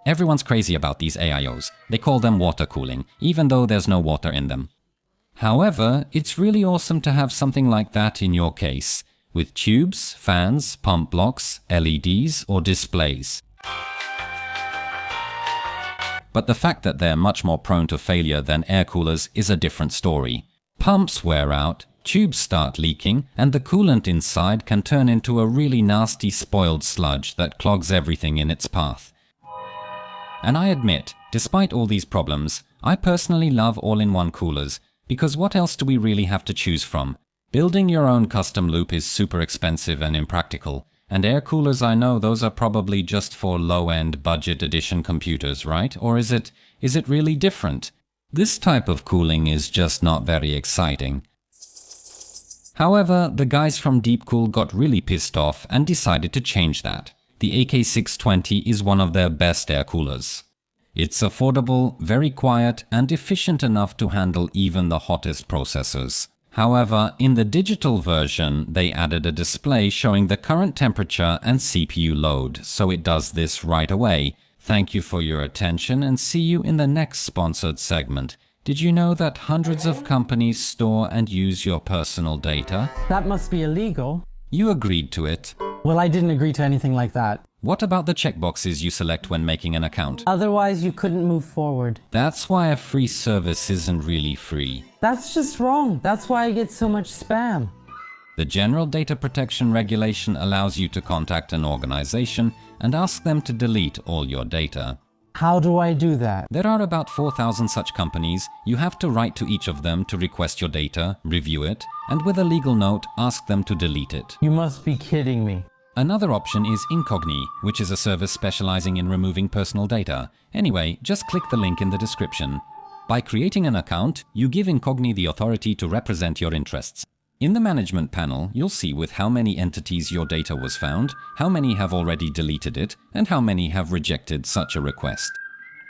Everyone's crazy about these AIOs. They call them water cooling, even though there's no water in them. However, it's really awesome to have something like that in your case, with tubes, fans, pump blocks, LEDs, or displays. But the fact that they're much more prone to failure than air coolers is a different story. Pumps wear out, tubes start leaking, and the coolant inside can turn into a really nasty spoiled sludge that clogs everything in its path. And I admit, despite all these problems, I personally love all-in-one coolers, because what else do we really have to choose from? Building your own custom loop is super expensive and impractical. And air coolers, I know those are probably just for low-end budget edition computers, right? Or is it really different? This type of cooling is just not very exciting. However, the guys from Deepcool got really pissed off and decided to change that. The AK620 is one of their best air coolers. It's affordable, very quiet, and efficient enough to handle even the hottest processors. However, in the digital version, they added a display showing the current temperature and CPU load, so it does this right away. Thank you for your attention and see you in the next sponsored segment. Did you know that hundreds of companies store and use your personal data? That must be illegal. You agreed to it. Well, I didn't agree to anything like that. What about the checkboxes you select when making an account? Otherwise, you couldn't move forward. That's why a free service isn't really free. That's just wrong. That's why I get so much spam. The General Data Protection Regulation allows you to contact an organization and ask them to delete all your data. How do I do that? There are about 4,000 such companies. You have to write to each of them to request your data, review it, and with a legal note, ask them to delete it. You must be kidding me. Another option is Incogni, which is a service specializing in removing personal data. Anyway, just click the link in the description. By creating an account, you give Incogni the authority to represent your interests. In the management panel, you'll see with how many entities your data was found, how many have already deleted it, and how many have rejected such a request.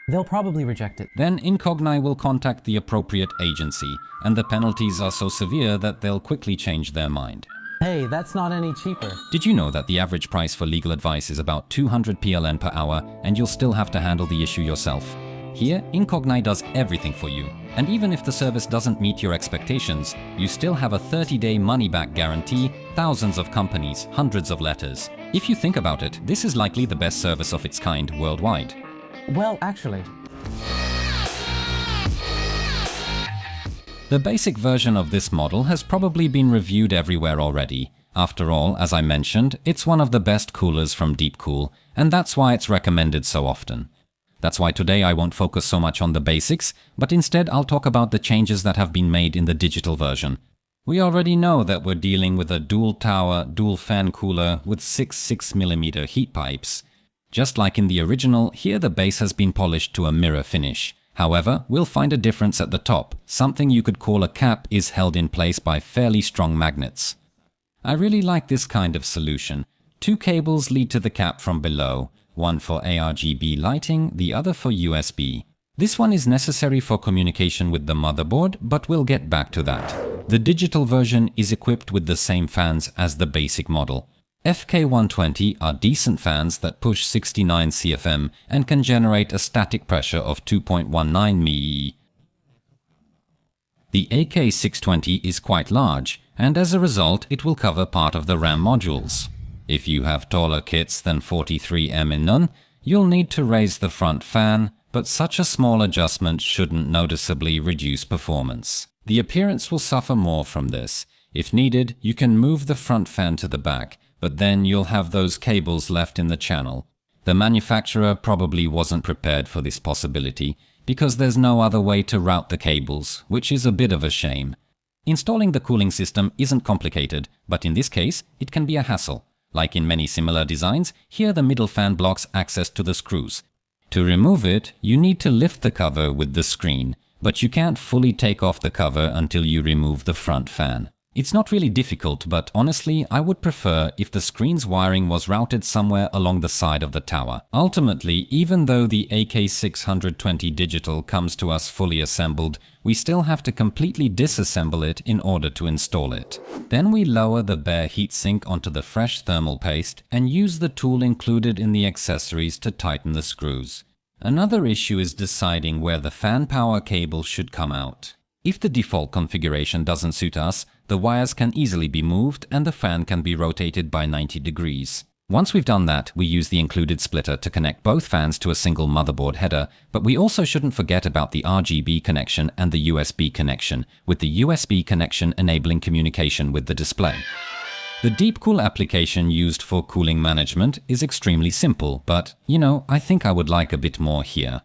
They'll probably reject it. Then Incogni will contact the appropriate agency, and the penalties are so severe that they'll quickly change their mind. Hey, that's not any cheaper. Did you know that the average price for legal advice is about 200 PLN per hour, and you'll still have to handle the issue yourself? Here, Incogni does everything for you. And even if the service doesn't meet your expectations, you still have a 30-day money-back guarantee, thousands of companies, hundreds of letters. If you think about it, this is likely the best service of its kind worldwide. Well, actually. The basic version of this model has probably been reviewed everywhere already. After all, as I mentioned, it's one of the best coolers from Deepcool, and that's why it's recommended so often. That's why today I won't focus so much on the basics, but instead I'll talk about the changes that have been made in the digital version. We already know that we're dealing with a dual tower, dual fan cooler with 6 6mm heat pipes. Just like in the original, here the base has been polished to a mirror finish. However, we'll find a difference at the top. Something you could call a cap is held in place by fairly strong magnets. I really like this kind of solution. 2 cables lead to the cap from below, one for ARGB lighting, the other for USB. This one is necessary for communication with the motherboard, but we'll get back to that. The digital version is equipped with the same fans as the basic model. FK120 are decent fans that push 69 CFM and can generate a static pressure of 2.19 ME. The AK620 is quite large, and as a result it will cover part of the RAM modules. If you have taller kits than 43mm in none, you'll need to raise the front fan, but such a small adjustment shouldn't noticeably reduce performance. The appearance will suffer more from this. If needed, you can move the front fan to the back, but then you'll have those cables left in the channel. The manufacturer probably wasn't prepared for this possibility, because there's no other way to route the cables, which is a bit of a shame. Installing the cooling system isn't complicated, but in this case, it can be a hassle. Like in many similar designs, here the middle fan blocks access to the screws. To remove it, you need to lift the cover with the screen, but you can't fully take off the cover until you remove the front fan. It's not really difficult, but honestly, I would prefer if the screen's wiring was routed somewhere along the side of the tower. Ultimately, even though the AK620 digital comes to us fully assembled, we still have to completely disassemble it in order to install it. Then we lower the bare heatsink onto the fresh thermal paste and use the tool included in the accessories to tighten the screws. Another issue is deciding where the fan power cable should come out. If the default configuration doesn't suit us, the wires can easily be moved and the fan can be rotated by 90 degrees. Once we've done that, we use the included splitter to connect both fans to a single motherboard header, but we also shouldn't forget about the RGB connection and the USB connection, with the USB connection enabling communication with the display. The Deepcool application used for cooling management is extremely simple, but, I think I would like a bit more here.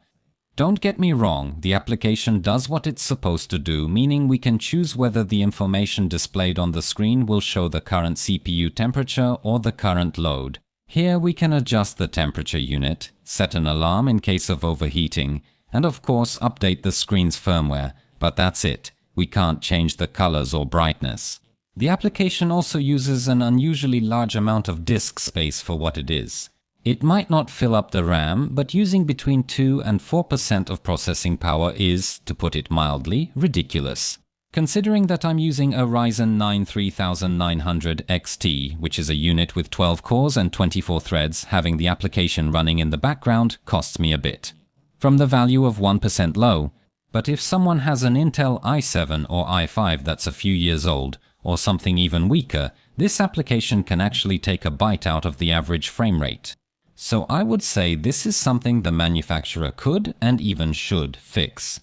Don't get me wrong, the application does what it's supposed to do, meaning we can choose whether the information displayed on the screen will show the current CPU temperature or the current load. Here we can adjust the temperature unit, set an alarm in case of overheating, and of course update the screen's firmware, but that's it. We can't change the colors or brightness. The application also uses an unusually large amount of disk space for what it is. It might not fill up the RAM, but using between 2 and 4% of processing power is, to put it mildly, ridiculous. Considering that I'm using a Ryzen 9 3900 XT, which is a unit with 12 cores and 24 threads, having the application running in the background costs me a bit. From the value of 1% low. But if someone has an Intel i7 or i5 that's a few years old, or something even weaker, this application can actually take a bite out of the average frame rate. So I would say this is something the manufacturer could and even should fix.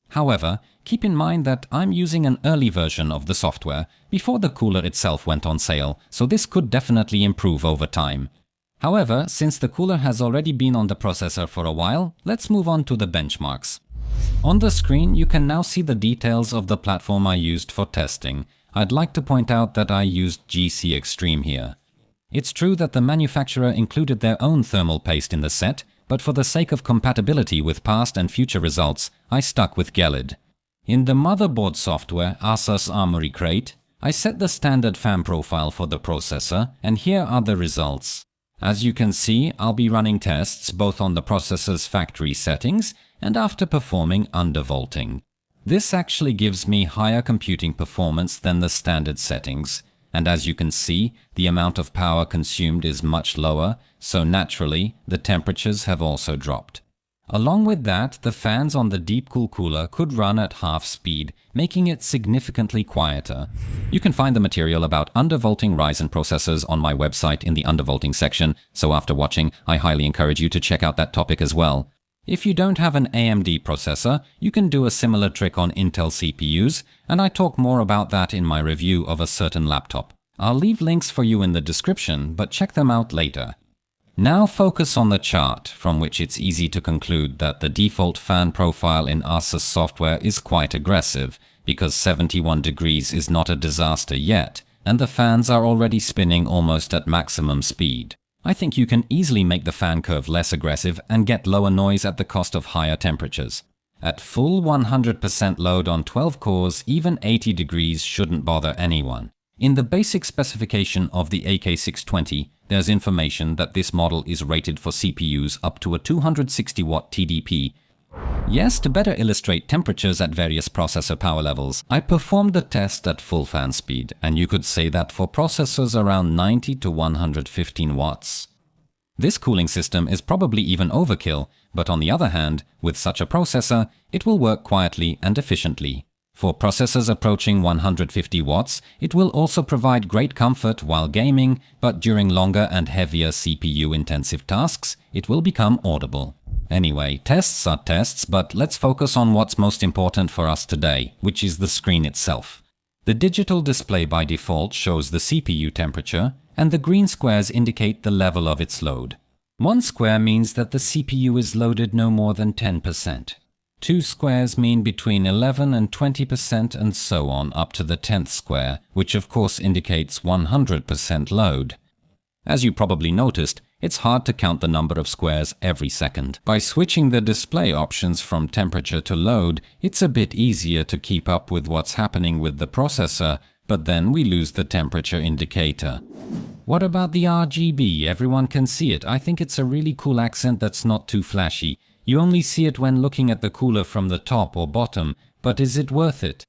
However, keep in mind that I'm using an early version of the software before the cooler itself went on sale, so this could definitely improve over time. However, since the cooler has already been on the processor for a while, let's move on to the benchmarks. On the screen, you can now see the details of the platform I used for testing. I'd like to point out that I used GC Extreme here. It's true that the manufacturer included their own thermal paste in the set, but for the sake of compatibility with past and future results, I stuck with Gelid. In the motherboard software Asus Armoury Crate, I set the standard fan profile for the processor, and here are the results. As you can see, I'll be running tests both on the processor's factory settings and after performing undervolting. This actually gives me higher computing performance than the standard settings. And as you can see, the amount of power consumed is much lower, so naturally, the temperatures have also dropped. Along with that, the fans on the Deepcool cooler could run at half speed, making it significantly quieter. You can find the material about undervolting Ryzen processors on my website in the undervolting section, so after watching, I highly encourage you to check out that topic as well. If you don't have an AMD processor, you can do a similar trick on Intel CPUs, and I talk more about that in my review of a certain laptop. I'll leave links for you in the description, but check them out later. Now focus on the chart, from which it's easy to conclude that the default fan profile in Asus software is quite aggressive, because 71 degrees is not a disaster yet, and the fans are already spinning almost at maximum speed. I think you can easily make the fan curve less aggressive and get lower noise at the cost of higher temperatures. At full 100% load on 12 cores, even 80 degrees shouldn't bother anyone. In the basic specification of the AK620, there's information that this model is rated for CPUs up to a 260 watt TDP. Yes, to better illustrate temperatures at various processor power levels, I performed the test at full fan speed, and you could say that for processors around 90 to 115 watts. This cooling system is probably even overkill, but on the other hand, with such a processor, it will work quietly and efficiently. For processors approaching 150 watts, it will also provide great comfort while gaming, but during longer and heavier CPU-intensive tasks, it will become audible. Anyway, tests are tests, but let's focus on what's most important for us today, which is the screen itself. The digital display by default shows the CPU temperature, and the green squares indicate the level of its load. 1 square means that the CPU is loaded no more than 10%. 2 squares mean between 11 and 20% and so on up to the 10th square, which of course indicates 100% load. As you probably noticed, it's hard to count the number of squares every second. By switching the display options from temperature to load, it's a bit easier to keep up with what's happening with the processor, but then we lose the temperature indicator. What about the RGB? Everyone can see it. I think it's a really cool accent that's not too flashy. You only see it when looking at the cooler from the top or bottom, but is it worth it?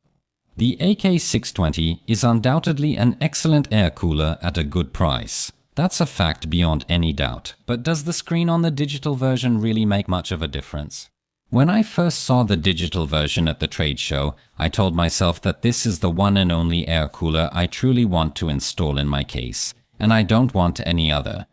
The AK620 is undoubtedly an excellent air cooler at a good price. That's a fact beyond any doubt, but does the screen on the digital version really make much of a difference? When I first saw the digital version at the trade show, I told myself that this is the one and only air cooler I truly want to install in my case, and I don't want any other.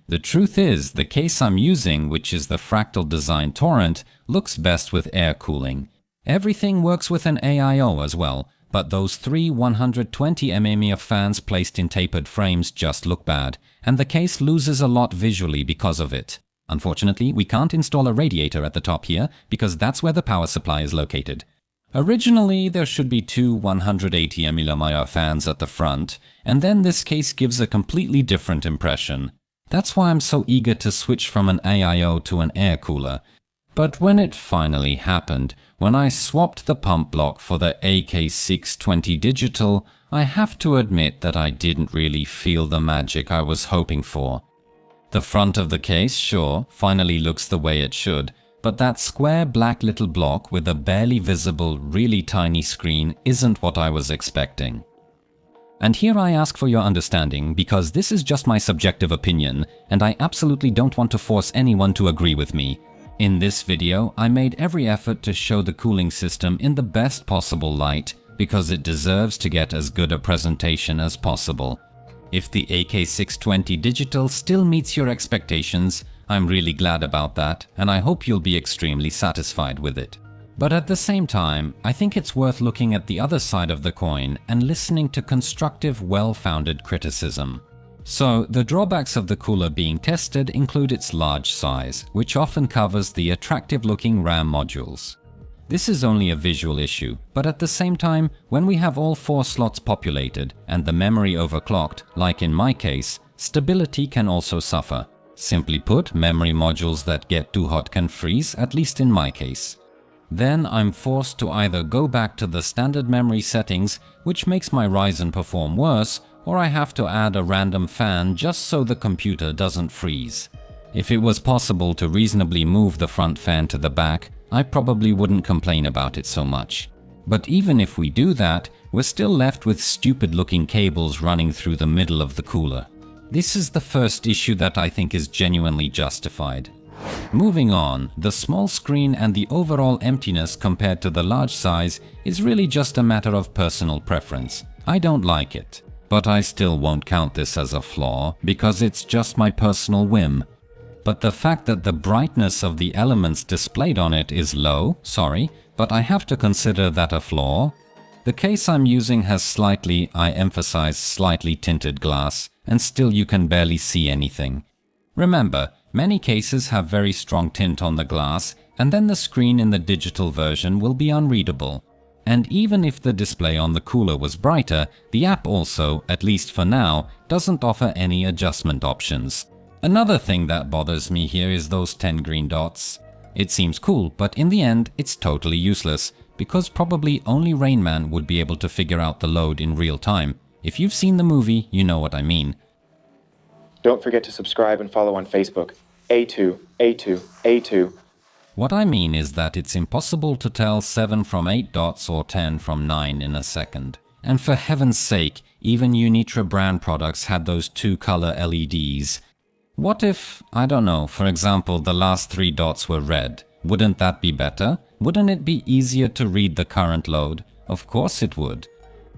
The truth is, the case I'm using, which is the Fractal Design Torrent, looks best with air cooling. Everything works with an AIO as well, but those three 120 mm fans placed in tapered frames just look bad, and the case loses a lot visually because of it. Unfortunately, we can't install a radiator at the top here, because that's where the power supply is located. Originally, there should be two 180 mm fans at the front, and then this case gives a completely different impression. That's why I'm so eager to switch from an AIO to an air cooler. But when it finally happened, when I swapped the pump block for the AK620 digital, I have to admit that I didn't really feel the magic I was hoping for. The front of the case, sure, finally looks the way it should, but that square black little block with a barely visible, really tiny screen isn't what I was expecting. And here I ask for your understanding, because this is just my subjective opinion, and I absolutely don't want to force anyone to agree with me. In this video, I made every effort to show the cooling system in the best possible light, because it deserves to get as good a presentation as possible. If the AK620 digital still meets your expectations, I'm really glad about that, and I hope you'll be extremely satisfied with it. But at the same time, I think it's worth looking at the other side of the coin and listening to constructive, well-founded criticism. So, the drawbacks of the cooler being tested include its large size, which often covers the attractive-looking RAM modules. This is only a visual issue, but at the same time, when we have all 4 slots populated and the memory overclocked, like in my case, stability can also suffer. Simply put, memory modules that get too hot can freeze, at least in my case. Then I'm forced to either go back to the standard memory settings, which makes my Ryzen perform worse, or I have to add a random fan just so the computer doesn't freeze. If it was possible to reasonably move the front fan to the back, I probably wouldn't complain about it so much. But even if we do that, we're still left with stupid looking cables running through the middle of the cooler. This is the first issue that I think is genuinely justified. Moving on, the small screen and the overall emptiness compared to the large size is really just a matter of personal preference. I don't like it, but I still won't count this as a flaw because it's just my personal whim. But the fact that the brightness of the elements displayed on it is low, sorry, but I have to consider that a flaw. The case I'm using has slightly, I emphasize slightly tinted glass, and still you can barely see anything. Remember, many cases have very strong tint on the glass, and then the screen in the digital version will be unreadable. And even if the display on the cooler was brighter, the app also, at least for now, doesn't offer any adjustment options. Another thing that bothers me here is those 10 green dots. It seems cool, but in the end, it's totally useless, because probably only Rain Man would be able to figure out the load in real time. If you've seen the movie, you know what I mean. Don't forget to subscribe and follow on Facebook. A2, A2, A2. What I mean is that it's impossible to tell 7 from 8 dots or 10 from 9 in a second. And for heaven's sake, even Unitra brand products had those 2-color LEDs. What if, I don't know, for example, the last 3 dots were red? Wouldn't that be better? Wouldn't it be easier to read the current load? Of course it would.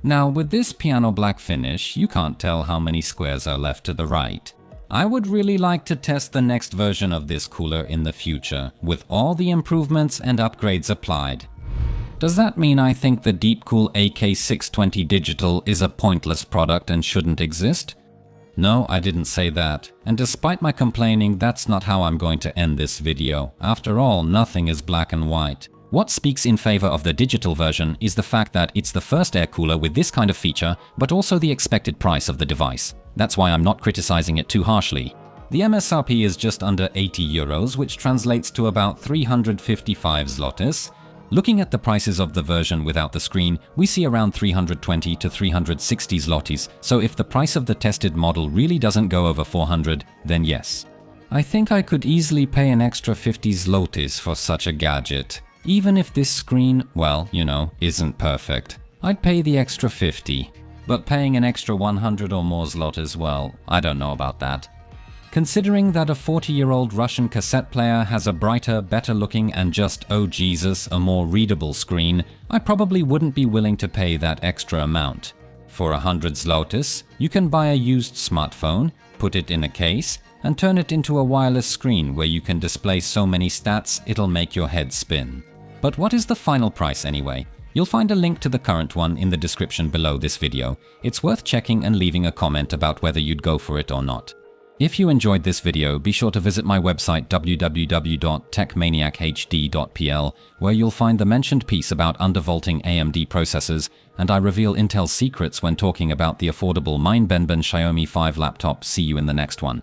Now, with this piano black finish, you can't tell how many squares are left to the right. I would really like to test the next version of this cooler in the future, with all the improvements and upgrades applied. Does that mean I think the Deepcool AK620 digital is a pointless product and shouldn't exist? No, I didn't say that, and despite my complaining, that's not how I'm going to end this video. After all, nothing is black and white. What speaks in favor of the digital version is the fact that it's the first air cooler with this kind of feature, but also the expected price of the device. That's why I'm not criticizing it too harshly. The MSRP is just under 80 euros, which translates to about 355 zlotys. Looking at the prices of the version without the screen, we see around 320 to 360 zlotys, so if the price of the tested model really doesn't go over 400, then yes. I think I could easily pay an extra 50 zlotys for such a gadget. Even if this screen, well, you know, isn't perfect. I'd pay the extra 50. but paying an extra 100 or more zlotys, well, I don't know about that. Considering that a 40-year-old Russian cassette player has a brighter, better-looking and just, oh Jesus, a more readable screen, I probably wouldn't be willing to pay that extra amount. For 100 zlotys, you can buy a used smartphone, put it in a case, and turn it into a wireless screen where you can display so many stats it'll make your head spin. But what is the final price anyway? You'll find a link to the current one in the description below this video. It's worth checking and leaving a comment about whether you'd go for it or not. If you enjoyed this video, be sure to visit my website www.techmaniachd.pl, where you'll find the mentioned piece about undervolting AMD processors, and I reveal Intel's secrets when talking about the affordable Mindbenben Xiaomi 5 laptop. See you in the next one.